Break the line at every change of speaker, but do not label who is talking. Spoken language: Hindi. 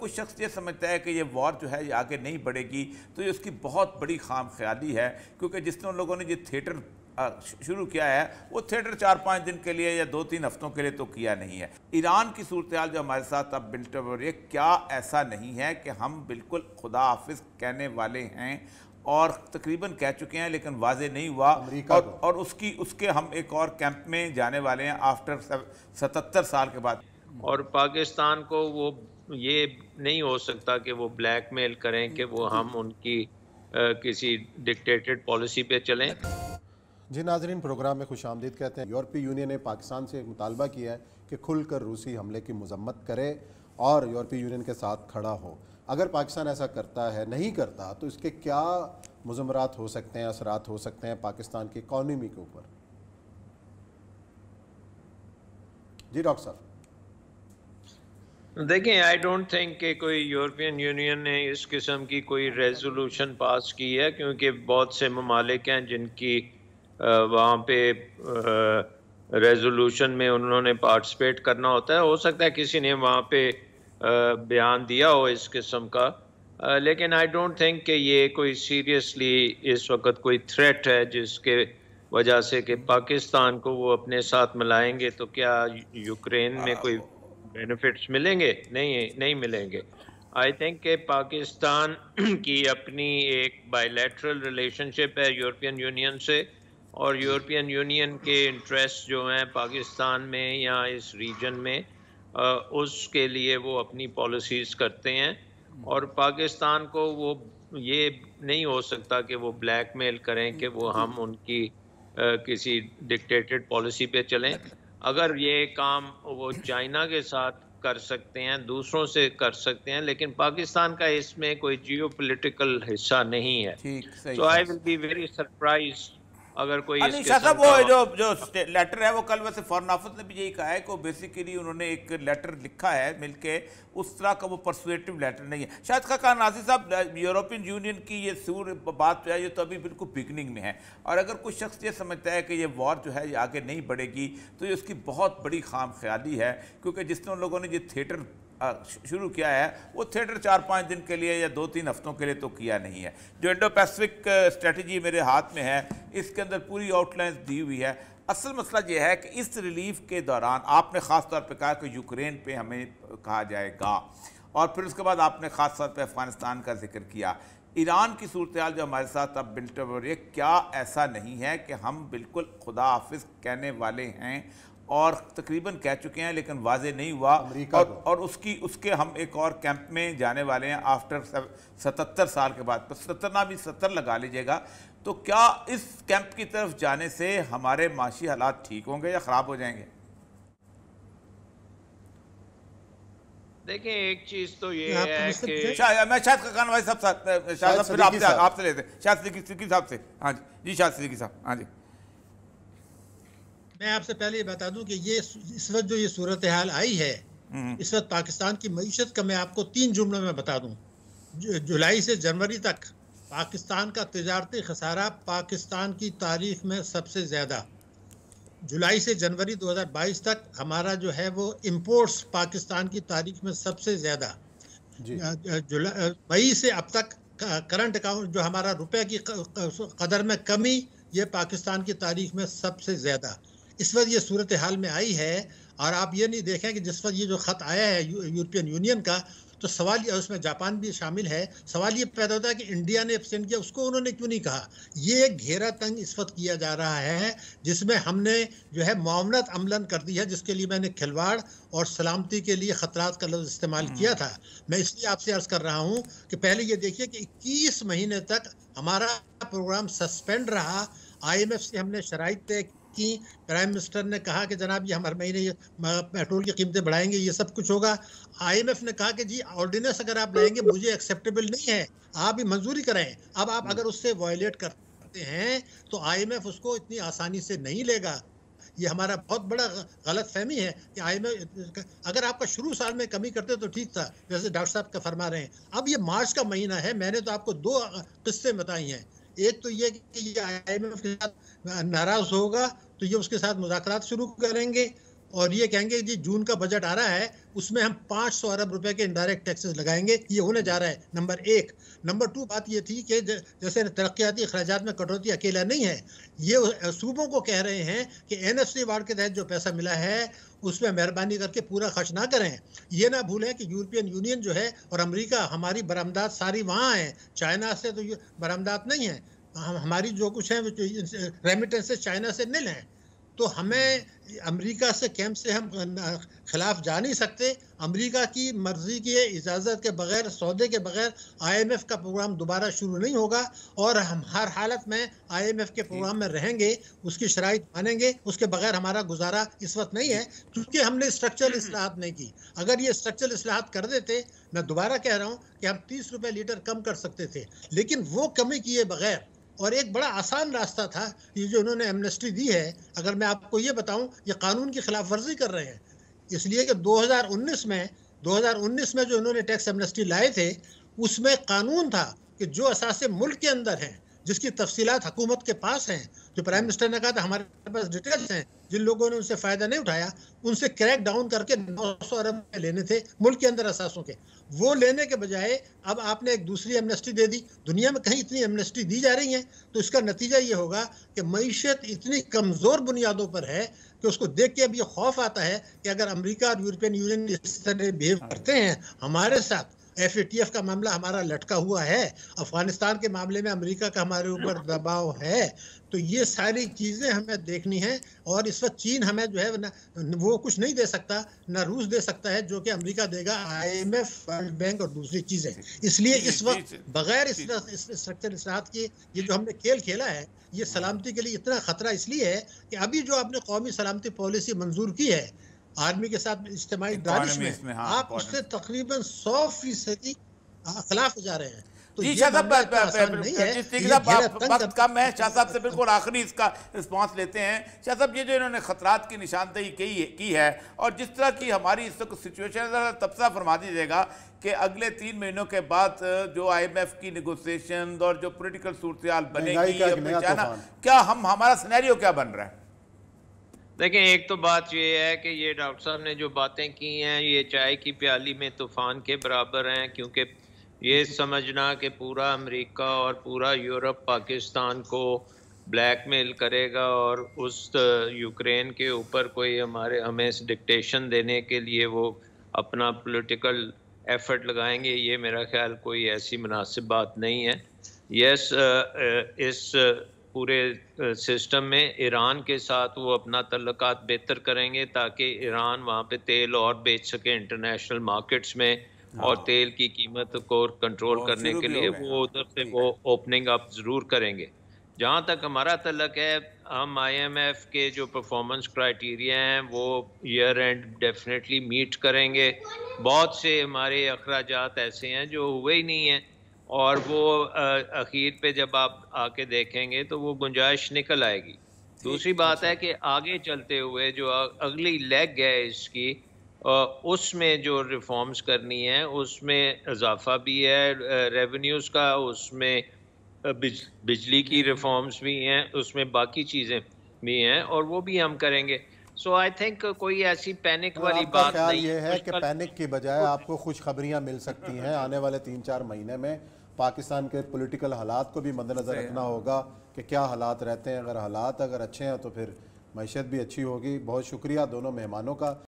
कोई शख्स ये समझता है कि ये वॉर जो है ये आगे नहीं बढ़ेगी तो ये उसकी बहुत बड़ी खाम ख्याली है, क्योंकि जिस उन लोगों ने ये थिएटर शुरू किया है वो थिएटर 4-5 दिन के लिए या 2-3 हफ्तों के लिए तो किया नहीं है। ईरान की सूरत हाल जो हमारे साथ अब बिल्ट हो रही है, क्या ऐसा नहीं है कि हम बिल्कुल खुदा हाफिज कहने वाले हैं और तकरीबन कह चुके हैं लेकिन वाजे नहीं हुआ, और उसके हम एक और कैंप में जाने वाले हैं आफ्टर 77 साल के बाद।
और पाकिस्तान को वो ये नहीं हो सकता कि वो ब्लैकमेल करें कि वो हम उनकी किसी डिक्टेटेड पॉलिसी पे चलें।
जी नाजरीन, प्रोग्राम में खुश आमदीद कहते हैं। यूरोपीय यूनियन ने पाकिस्तान से एक मुतालबा किया है कि खुलकर रूसी हमले की मजम्मत करे और यूरोपीय यूनियन के साथ खड़ा हो। अगर पाकिस्तान ऐसा करता है, नहीं करता, तो इसके क्या मुज़म्मरात हो सकते हैं, असरात हो सकते हैं पाकिस्तान की इकॉनमी के ऊपर? जी डॉक्टर साहब।
देखें, आई डोंट थिंक कि कोई यूरोपियन यूनियन ने इस किस्म की कोई रेजोल्यूशन पास की है, क्योंकि बहुत से ममालिक हैं जिनकी वहाँ पे रेजोल्यूशन में उन्होंने पार्टिसिपेट करना होता है। हो सकता है किसी ने वहाँ पे बयान दिया हो इस किस्म का, लेकिन आई डोंट थिंक कि ये कोई सीरियसली इस वक्त कोई थ्रेट है जिसके वजह से कि पाकिस्तान को वो अपने साथ मिलाएंगे तो क्या यूक्रेन में कोई बेनिफिट्स मिलेंगे? नहीं मिलेंगे। आई थिंक कि पाकिस्तान की अपनी एक बायलैटरल रिलेशनशिप है यूरोपियन यूनियन से, और यूरोपियन यूनियन के इंटरेस्ट जो हैं पाकिस्तान में या इस रीजन में, उसके लिए वो अपनी पॉलिसीज़ करते हैं। और पाकिस्तान को वो ये नहीं हो सकता कि वो ब्लैकमेल करें कि वो हम उनकी किसी डिक्टेटेड पॉलिसी पे चलें। अगर ये काम वो चाइना के साथ कर सकते हैं, दूसरों से कर सकते हैं, लेकिन पाकिस्तान का इसमें कोई जियोपॉलिटिकल हिस्सा नहीं है। So I will be very surprise अगर कोई
साहब वो जो लेटर है वो कल वैसे फॉरेन ऑफिस ने भी यही कहा है कि बेसिकली उन्होंने एक लेटर लिखा है मिलके, उस तरह का वो परसुएटिव लेटर नहीं है। शायद खान नाज़िर साहब, यूरोपियन यूनियन की ये बात जो है ये तो अभी बिल्कुल बिगनिंग में है, और अगर कोई शख्स ये समझता है कि ये वॉर जो है ये आगे नहीं बढ़ेगी तो ये उसकी बहुत बड़ी खाम ख्याली है, क्योंकि जिस उन लोगों ने ये थिएटर शुरू किया है वो थिएटर 4-5 दिन के लिए या 2-3 हफ्तों के लिए तो किया नहीं है। जो इंडो पैसिफिक स्ट्रेटजी मेरे हाथ में है, इसके अंदर पूरी आउटलाइंस दी हुई है। असल मसला ये है कि इस रिलीफ के दौरान आपने ख़ास तौर पे कहा कि यूक्रेन पे हमें कहा जाएगा, और फिर उसके बाद आपने ख़ास तौर पे अफ़गानिस्तान का जिक्र किया। ईरान की सूरत हाल जो हमारे साथ अब बिल्ट हो रही है, क्या ऐसा नहीं है कि हम बिल्कुल खुदा हाफिज कहने वाले हैं और तकरीबन कह चुके हैं लेकिन वाजे नहीं हुआ, और उसके हम एक और कैंप में जाने वाले हैं आफ्टर 77 साल के बाद। तो 70 ना भी 70 लगा लीजिएगा। तो क्या इस कैंप की तरफ जाने से हमारे माशी हालात ठीक होंगे या ख़राब हो जाएंगे?
देखें, एक चीज़ तो ये है कि
मैं शायद खान भाई साहब फिर आपसे लेते हैं, शायद सिद्दीकी साहब से। हाँ जी, शायद सिद्दीकी साहब। हाँ जी,
मैं आपसे पहले ये बता दूं कि ये इस वक्त जो ये सूरत हाल आई है, इस वक्त पाकिस्तान की मईशत का मैं आपको 3 जुमलों में बता दूं। जुलाई से जनवरी तक पाकिस्तान का तिजारती खसारा पाकिस्तान की तारीख में सबसे ज़्यादा। जुलाई से जनवरी 2022 तक हमारा जो है वो इम्पोर्ट्स पाकिस्तान की तारीख में सबसे ज़्यादा। मई से अब तक करंट अकाउंट जो हमारा रुपए की कदर में कमी, ये पाकिस्तान की तारीख में सबसे ज़्यादा इस वक्त ये सूरत हाल में आई है। और आप ये नहीं देखें कि जिस वक्त ये जो ख़त आया है यूरोपियन यूनियन का, तो सवाल, उसमें जापान भी शामिल है, सवाल ये पैदा होता है कि इंडिया ने एब्सेंट किया, उसको उन्होंने क्यों नहीं कहा। ये एक घेरा तंग इस वक्त किया जा रहा है जिसमें हमने जो है मुआवनत अमलन कर दी है, जिसके लिए मैंने खिलवाड़ और सलामती के लिए ख़तरात का लफ्ज़ इस्तेमाल किया था। मैं इसलिए आपसे अर्ज़ कर रहा हूँ कि पहले ये देखिए कि 21 महीने तक हमारा प्रोग्राम सस्पेंड रहा। IMF से हमने शराइत तय की, प्राइम मिनिस्टर ने कहा कि जनाब ये हम हर महीने पेट्रोल की कीमतें बढ़ाएंगे, ये सब कुछ होगा। IMF ने कहा कि जी ऑर्डिनेंस अगर आप लाएंगे मुझे एक्सेप्टेबल नहीं है, आप भी मंजूरी कराएं। अब आप अगर उससे वायलेट करते हैं तो IMF उसको इतनी आसानी से नहीं लेगा। ये हमारा बहुत बड़ा गलत फहमी है कि IMF अगर आपका शुरू साल में कमी करते तो ठीक था, जैसे डॉक्टर साहब का फरमा रहे हैं। अब ये मार्च का महीना है, मैंने तो आपको 2 किस्से बताई हैं। एक तो ये कि ये IMF के साथ नाराज होगा तो ये उसके साथ मुज़ाकरात शुरू करेंगे, और ये कहेंगे जी जून का बजट आ रहा है, उसमें हम 500 अरब रुपए के इनडायरेक्ट टैक्सेस लगाएंगे, ये होने जा रहा है। नंबर एक। नंबर 2 बात ये थी कि जैसे तरक्याती अखराजात में कटौती अकेला नहीं है, ये सूबों को कह रहे हैं कि NFC वार्ड के तहत जो पैसा मिला है उसमें मेहरबानी करके पूरा खर्च ना करें। ये ना भूलें कि यूरोपियन यूनियन जो है और अमेरिका, हमारी बरामदात सारी वहाँ हैं, चाइना से तो बरामदात नहीं है, हमारी जो कुछ है रेमिटेंसेस चाइना से नील हैं। तो हमें अमेरिका से कैंप से हम खिलाफ जा नहीं सकते। अमेरिका की मर्जी की इजाज़त के बगैर, सौदे के बगैर IMF का प्रोग्राम दोबारा शुरू नहीं होगा, और हम हर हालत में IMF के प्रोग्राम में रहेंगे, उसकी शराइत मानेंगे, उसके बगैर हमारा गुजारा इस वक्त नहीं है, क्योंकि हमने स्ट्रक्चरल इस्लाहात नहीं की। अगर ये स्ट्रक्चरल इस्लाहात कर देते, मैं दोबारा कह रहा हूँ कि हम 30 रुपये लीटर कम कर सकते थे, लेकिन वो कमी किए बगैर, और एक बड़ा आसान रास्ता था ये जो उन्होंने एमनेस्टी दी है। अगर मैं आपको ये बताऊं, ये कानून की खिलाफ वर्जी कर रहे हैं, इसलिए कि 2019 में जो उन्होंने टैक्स एमनेस्टी लाए थे, उसमें कानून था कि जो असासे मुल्क के अंदर हैं, जिसकी तफसीलात हुकूमत के पास हैं, जो प्राइम मिनिस्टर ने कहा था हमारे पास डिटेल्स हैं, जिन लोगों ने उनसे फ़ायदा नहीं उठाया, उनसे क्रैक डाउन करके 900 अरब लेने थे मुल्क के अंदर असासों के। वो लेने के बजाय अब आपने एक दूसरी एमनेस्टी दे दी। दुनिया में कहीं इतनी एमनेस्टी दी जा रही है, तो इसका नतीजा ये होगा कि मईशत इतनी कमज़ोर बुनियादों पर है कि उसको देख के अब ये खौफ आता है कि अगर अमेरिका और यूरोपियन यूनियन इस तरह बिहेव करते हैं हमारे साथ, FATF का मामला हमारा लटका हुआ है, अफगानिस्तान के मामले में अमेरिका का हमारे ऊपर दबाव है, तो ये सारी चीज़ें हमें देखनी है। और इस वक्त चीन हमें जो है ना, वो कुछ नहीं दे सकता, ना रूस दे सकता है जो कि अमेरिका देगा, IMF, वर्ल्ड बैंक और दूसरी चीज़ें। इसलिए इस वक्त बगैर इस स्ट्रक्चर इस्लाहात की ये जो हमने खेल खेला है, ये सलामती के लिए इतना खतरा इसलिए है कि अभी जो आपने कौमी सलामती पॉलिसी मंजूर की है आर्मी के साथ इज्तिमाई दानिश में, आप उससे तकरीबन 100% खिलाफ हो जा रहे हैं। तो
जी शाह साहब, वक्त कम है, शाह साहब से बिल्कुल आखिरी इसका रिस्पांस लेते हैं। शाह साहब, ये जो इन्होंने खतरात की निशानदेही की है और जिस तरह की हमारी इस वक्त सिचुएशन, तबसरा फरमा दीजिएगा कि अगले 3 महीनों के बाद जो IMF की नेगोशिएशन और जो पॉलिटिकल सूरत बनेगी, क्या हमारा सिनेरियो क्या बन रहा है?
देखें, एक तो बात ये है कि ये डॉक्टर साहब ने जो बातें की हैं, ये चाय की प्याली में तूफान के बराबर हैं, क्योंकि ये समझना कि पूरा अमेरिका और पूरा यूरोप पाकिस्तान को ब्लैकमेल करेगा और उस यूक्रेन के ऊपर कोई हमें डिक्टेशन देने के लिए वो अपना पॉलिटिकल एफर्ट लगाएंगे, ये मेरा ख्याल कोई ऐसी मुनासिब बात नहीं है। यस, इस पूरे सिस्टम में ईरान के साथ वो अपना तल्लुकात बेहतर करेंगे ताकि ईरान वहाँ पे तेल और बेच सके इंटरनेशनल मार्केट्स में, और तेल की कीमत को कंट्रोल करने के लिए वो उधर से वो ओपनिंग अप ज़रूर करेंगे। जहाँ तक हमारा तल्लक है, हम IMF के जो परफॉर्मेंस क्राइटेरिया हैं वो ईयर एंड डेफिनेटली मीट करेंगे। बहुत से हमारे अखराजात ऐसे हैं जो हुए ही नहीं हैं, और वो आखिर पे जब आप आके देखेंगे तो वो गुंजाइश निकल आएगी। दूसरी बात है कि आगे चलते हुए जो अगली लेग है इसकी, उसमें जो रिफॉर्म्स करनी है उसमें इजाफा भी है रेवेन्यूज़ का, उसमें बिजली की रिफॉर्म्स भी हैं, उसमें बाकी चीज़ें भी हैं, और वो भी हम करेंगे। सो आई थिंक कोई ऐसी पैनिक वाली बात नहीं
है। है कि पैनिक की बजाय आपको खुशखबरियां मिल सकती हैं आने वाले 3-4 महीने में। पाकिस्तान के पॉलिटिकल हालात को भी मद्देनजर रखना होगा कि क्या हालात रहते हैं। अगर हालात अच्छे हैं तो फिर मईशत भी अच्छी होगी। बहुत शुक्रिया दोनों मेहमानों का।